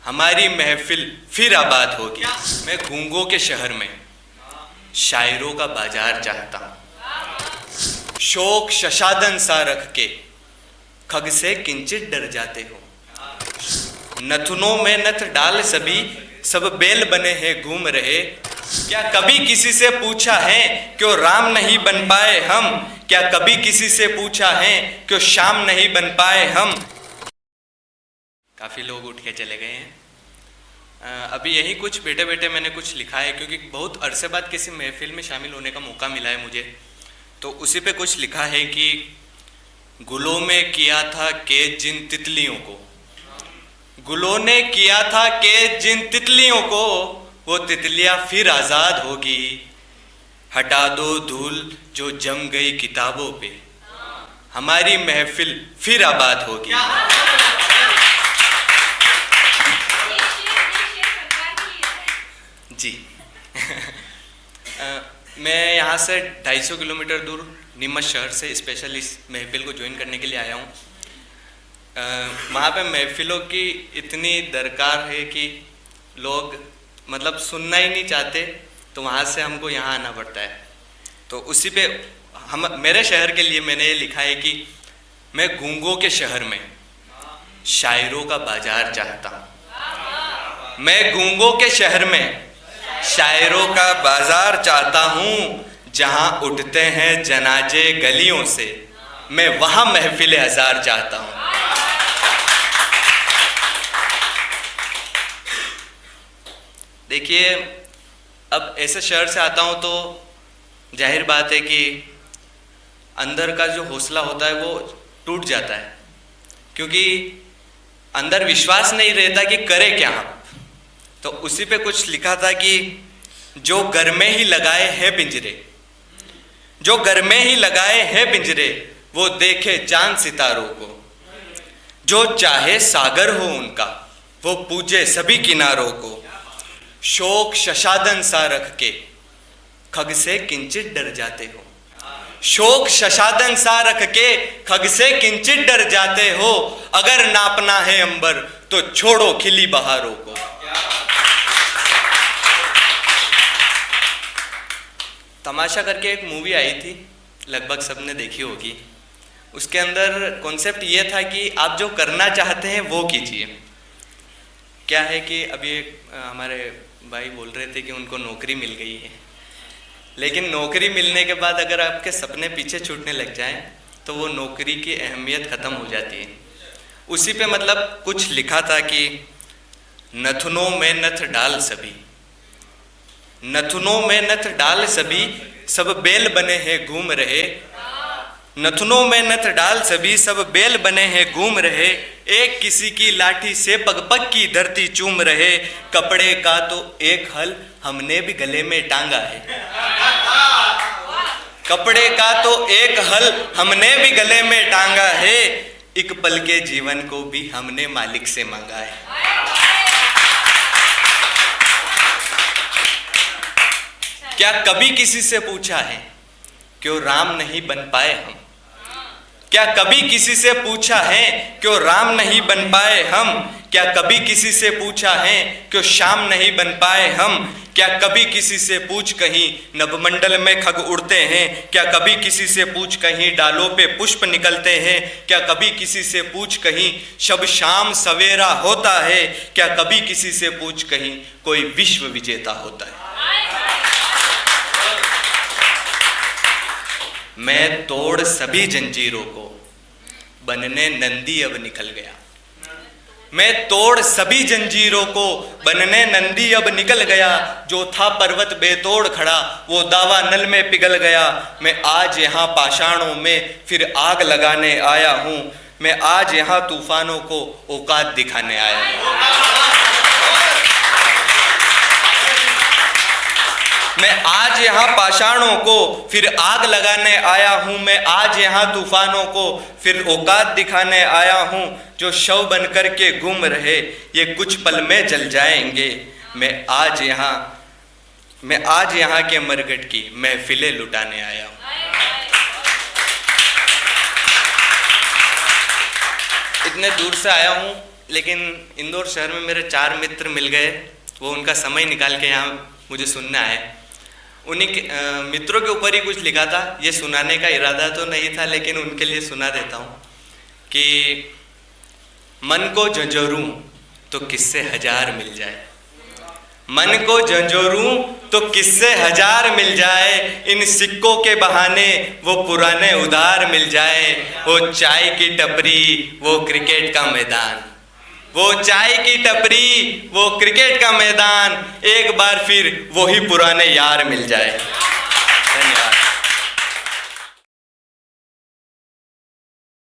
हमारी महफिल फिर आबाद होगी। मैं गूंगों के शहर में शायरों का बाजार चाहता हूँ। शोक शशादन सा रख के खग से किंचित डर जाते हो। नथुनों में नथ डाल सभी सब बेल बने हैं घूम रहे। क्या कभी किसी से पूछा है क्यों राम नहीं बन पाए हम? क्या कभी किसी से पूछा है क्यों शाम नहीं बन पाए हम? काफ़ी लोग उठ के चले गए हैं। अभी यही कुछ बैठे बैठे मैंने कुछ लिखा है, क्योंकि बहुत अरसे बाद किसी महफिल में शामिल होने का मौका मिला है मुझे, तो उसी पे कुछ लिखा है कि गुलों में किया था कैद जिन तितलियों को, गुलों ने किया था कैद जिन तितलियों को, वो तितलियां फिर आज़ाद होगी। हटा दो धूल जो जम गई किताबों पे, हमारी महफिल फिर आबाद होगी। जी मैं यहाँ से 250 किलोमीटर दूर नीमच शहर से स्पेशल इस महफिल को ज्वाइन करने के लिए आया हूँ। वहाँ पे महफिलों की इतनी दरकार है कि लोग मतलब सुनना ही नहीं चाहते, तो वहाँ से हमको यहाँ आना पड़ता है। तो उसी पे मेरे शहर के लिए मैंने ये लिखा है कि मैं गूंगों के शहर में शायरों का बाजार चाहता हूँ। मैं गूंगों के शहर में शायरों का बाजार चाहता हूँ, जहाँ उठते हैं जनाजे गलियों से, मैं वहाँ महफिल हजार चाहता हूँ। देखिए, अब ऐसे शहर से आता हूँ तो जाहिर बात है कि अंदर का जो हौसला होता है वो टूट जाता है, क्योंकि अंदर विश्वास नहीं रहता कि करे क्या हम। तो उसी पे कुछ लिखा था कि जो घर में ही लगाए हैं पिंजरे, जो घर में ही लगाए हैं पिंजरे, वो देखे चांद सितारों को। जो चाहे सागर हो उनका, वो पूजे सभी किनारों को। शोक शशादन सा रख के खग से किंचित डर जाते हो। शोक शशादन सा रख के खग से किंचित डर जाते हो। अगर नापना है अंबर तो छोड़ो खिली बहारों को। तमाशा करके एक मूवी आई थी, लगभग सबने देखी होगी। उसके अंदर कॉन्सेप्ट ये था कि आप जो करना चाहते हैं वो कीजिए। क्या है कि अभी हमारे भाई बोल रहे थे कि उनको नौकरी मिल गई है, लेकिन नौकरी मिलने के बाद अगर आपके सपने पीछे छूटने लग जाएं तो वो नौकरी की अहमियत ख़त्म हो जाती है। उसी पे मतलब कुछ लिखा था कि नथुनों में नथ डाल सभी, नथुनों में नथ डाल सभी सब बेल बने हैं घूम रहे। नथुनों में नथ डाल सभी सब बेल बने हैं घूम रहे। एक किसी की लाठी से पग पग की धरती चूम रहे। कपड़े का तो एक हल हमने भी गले में टांगा है। कपड़े का तो एक हल हमने भी गले में टांगा है। एक पल के जीवन को भी हमने मालिक से मांगा है। क्या कभी किसी से पूछा है क्यों राम नहीं बन पाए हम? क्या कभी किसी से पूछा है क्यों राम नहीं बन पाए हम? क्या कभी किसी से पूछा है क्यों शाम नहीं बन पाए हम? क्या कभी किसी से पूछ कहीं नभमंडल में खग उड़ते हैं? क्या कभी किसी से पूछ कहीं डालों पे पुष्प निकलते हैं? क्या कभी किसी से पूछ कहीं शब शाम सवेरा होता है? क्या कभी किसी से पूछ कहीं कोई विश्व विजेता होता है? मैं तोड़ सभी जंजीरों को, बनने नंदी अब निकल गया। मैं तोड़ सभी जंजीरों को, बनने नंदी अब निकल गया। जो था पर्वत बेतोड़ खड़ा, वो दावा नल में पिघल गया। मैं आज यहाँ पाषाणों में फिर आग लगाने आया हूँ। मैं आज यहाँ तूफानों को औकात दिखाने आया हूँ। मैं आज यहाँ पाषाणों को फिर आग लगाने आया हूँ। मैं आज यहाँ तूफानों को फिर औकात दिखाने आया हूँ। जो शव बन कर के घूम रहे ये कुछ पल में जल जाएंगे। मैं आज यहाँ के मरघट की महफिलें लुटाने आया हूँ। इतने दूर से आया हूँ लेकिन इंदौर शहर में मेरे 4 मित्र मिल गए, वो उनका समय निकाल के यहाँ मुझे सुनना है। उन्हीं के मित्रों के ऊपर ही कुछ लिखा था। ये सुनाने का इरादा तो नहीं था, लेकिन उनके लिए सुना देता हूँ कि मन को झंझोरूं तो किससे 1000 मिल जाए, मन को झंझोरूं तो किससे 1000 मिल जाए, इन सिक्कों के बहाने वो पुराने उधार मिल जाए। वो चाय की टपरी, वो क्रिकेट का मैदान, वो चाय की टपरी, वो क्रिकेट का मैदान, एक बार फिर वही पुराने यार मिल जाए।